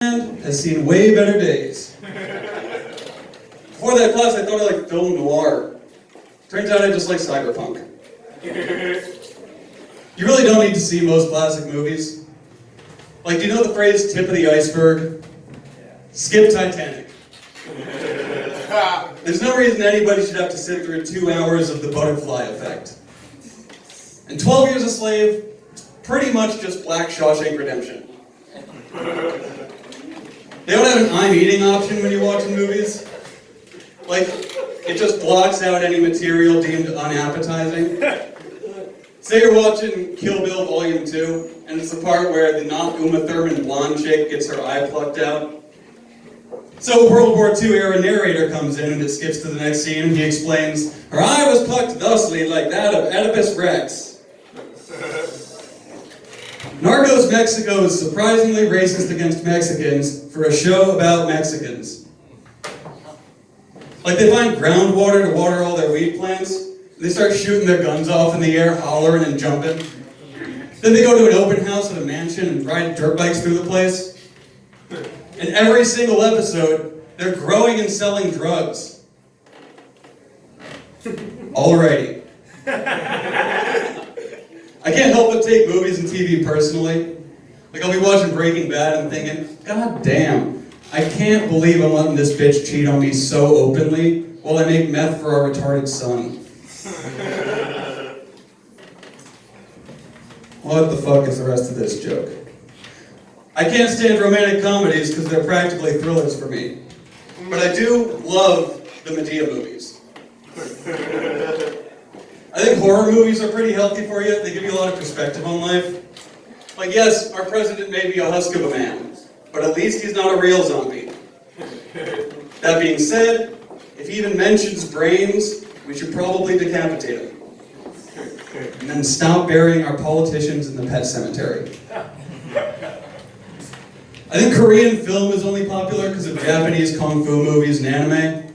has seen way better days. Before that class, I thought I liked film noir. Turns out I just like cyberpunk. You really don't need to see most classic movies. Like, do you know the phrase tip of the iceberg? Skip Titanic. There's no reason anybody should have to sit through 2 hours of the butterfly effect. And 12 Years a Slave, pretty much just Black Shawshank Redemption. They don't have an I'm eating option when you're watching movies. Like, it just blocks out any material deemed unappetizing. Say you're watching Kill Bill Volume 2, and it's the part where the not Uma Thurman blonde chick gets her eye plucked out. So World War II era narrator comes in and it skips to the next scene and he explains, her eye was plucked thusly like that of Oedipus Rex. Narcos Mexico is surprisingly racist against Mexicans for a show about Mexicans. Like, they find groundwater to water all their weed plants, and they start shooting their guns off in the air, hollering and jumping. Then they go to an open house at a mansion and ride dirt bikes through the place. In every single episode, they're growing and selling drugs. Alrighty. I can't help but take movies and TV personally. Like, I'll be watching Breaking Bad and thinking, God damn, I can't believe I'm letting this bitch cheat on me so openly while I make meth for our retarded son. What the fuck is the rest of this joke? I can't stand romantic comedies because they're practically thrillers for me. But I do love the Medea movies. I think horror movies are pretty healthy for you. They give you a lot of perspective on life. Like, yes, our president may be a husk of a man, but at least he's not a real zombie. That being said, if he even mentions brains, we should probably decapitate him. And then stop burying our politicians in the pet cemetery. I think Korean film is only popular because of Japanese kung fu movies and anime.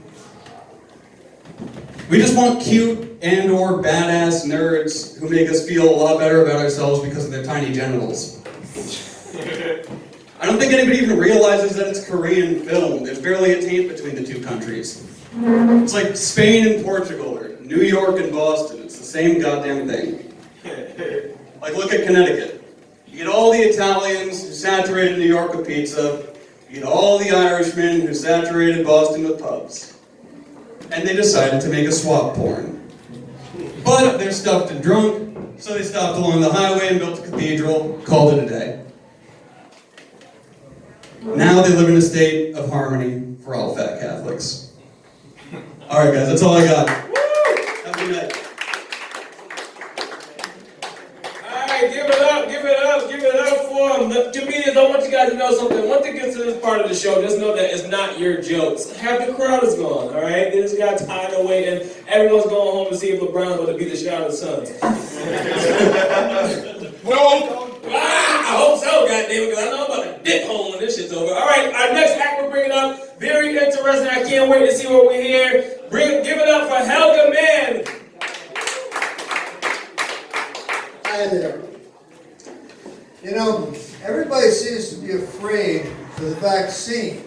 We just want cute and or badass nerds who make us feel a lot better about ourselves because of their tiny genitals. I don't think anybody even realizes that it's Korean film. There's barely a taint between the two countries. It's like Spain and Portugal, or New York and Boston. It's the same goddamn thing. Like, look at Connecticut. You get all the Italians who saturated New York with pizza. You get all the Irishmen who saturated Boston with pubs. And they decided to make a swap porn. But they're stuffed and drunk, so they stopped along the highway and built a cathedral, called it a day. Now they live in a state of harmony for all fat Catholics. Alright guys, that's all I got. Have a good night. Alright, give it up for them. The comedians, I want you guys to know something. Once it gets to this part of the show, just know that it's not your jokes. Half the crowd is gone, alright? They just got tired of waiting. Everyone's going home to see if LeBron's going to beat the shit out of the Suns. I hope so, goddammit, because I know I'm about to dip home when this shit's over. Alright, our next act we're bringing up, very interesting. I can't wait to see what we hear. Give it up for Helga Mann. Hi there. You know, everybody seems to be afraid of the vaccine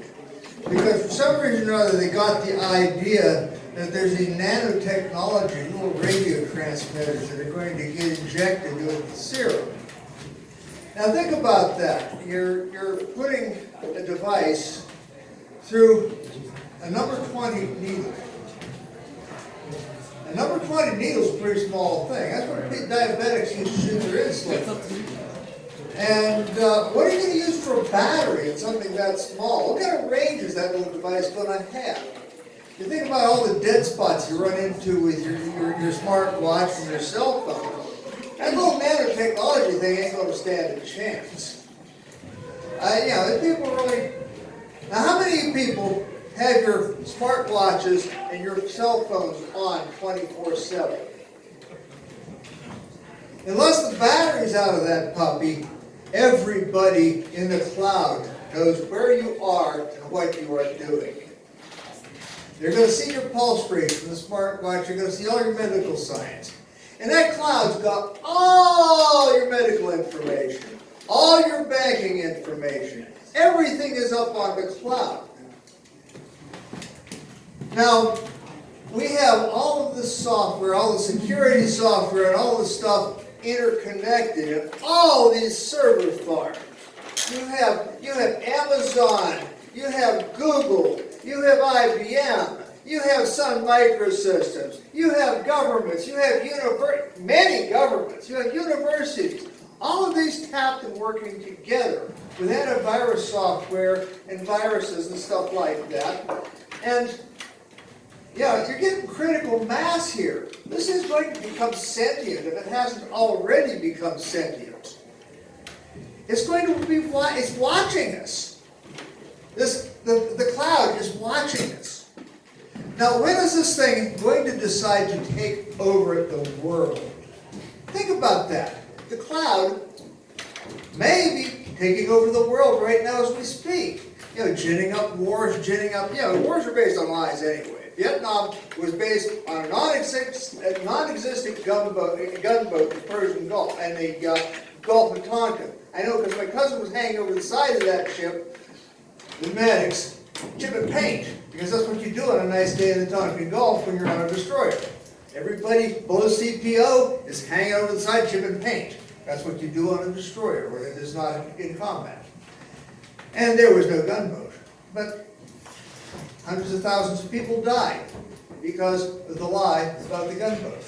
because for some reason or other they got the idea that there's these nanotechnology, little radio transmitters that are going to get injected with the serum. Now think about that. You're putting a device through a number 20 needle. A number 20 needle is a pretty small thing. That's what diabetics use to shoot their insulin. And what are you going to use for a battery in something that small? What kind of range is that little device going to have? You think about all the dead spots you run into with your smart watch and your cell phone. That little nanotechnology thing ain't going to stand a chance. People really... Now, how many people have your smart watches and your cell phones on 24/7? Unless the battery's out of that puppy, everybody in the cloud knows where you are and what you are doing. They're going to see your pulse rate from the smartwatch. You're going to see all your medical signs. And that cloud's got all your medical information, all your banking information, Everything is up on the cloud. Now, we have all of this software, all the security software, and all this stuff interconnected in all these server farms. You have Amazon, you have Google, you have IBM, you have Sun Microsystems, you have governments, you have many governments, you have universities. All of these tapped and working together with antivirus software and viruses and stuff like that. And yeah, you're getting critical mass here. This is going to become sentient if it hasn't already become sentient. It's going to be, it's watching us. The cloud is watching us. Now, when is this thing going to decide to take over the world? Think about that. The cloud may be taking over the world right now as we speak. You know, ginning up wars, wars are based on lies anyway. Vietnam was based on a non-existent gunboat, the Persian Gulf, and the Gulf of Tonkin. I know because my cousin was hanging over the side of that ship, the medics, chip and paint, because that's what you do on a nice day in the Tonkin Gulf when you're on a destroyer. Everybody below CPO is hanging over the side, chip and paint. That's what you do on a destroyer when it is not in combat. And there was no gunboat. But hundreds of thousands of people died because of the lie about the gunboat.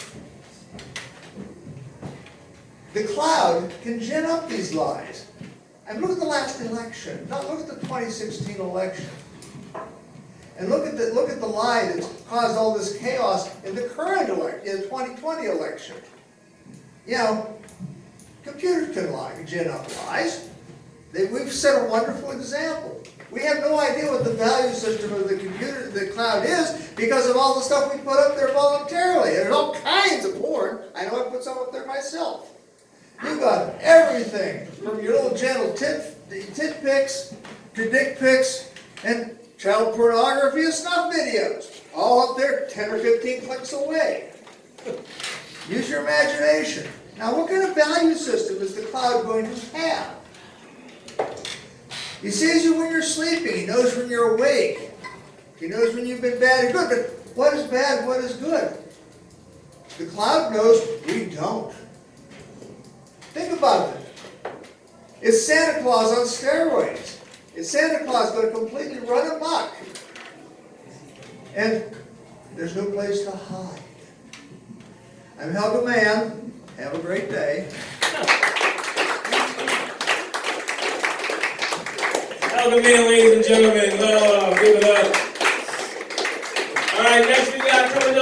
The cloud can gin up these lies. And look at the last election. Now look at the 2016 election. And look at the lie that's caused all this chaos in the current election, in the 2020 election. You know, computers can lie, can gin up lies. We've set a wonderful example. We have no idea what the value system of the cloud is because of all the stuff we put up there voluntarily. There's all kinds of porn. I know I put some up there myself. You've got everything from your little gentle tit pics to dick pics and child pornography and snuff videos. All up there 10 or 15 clicks away. Use your imagination. Now, what kind of value system is the cloud going to have? He sees you when you're sleeping. He knows when you're awake. He knows when you've been bad or good. But what is bad, what is good? The cloud knows, we don't. Think about it. It's Santa Claus on steroids. It's Santa Claus going to completely run amok. And there's no place to hide. I'm Helga Mann. Have a great day. Helga Mann, ladies and gentlemen. Give it up. All right, next we got coming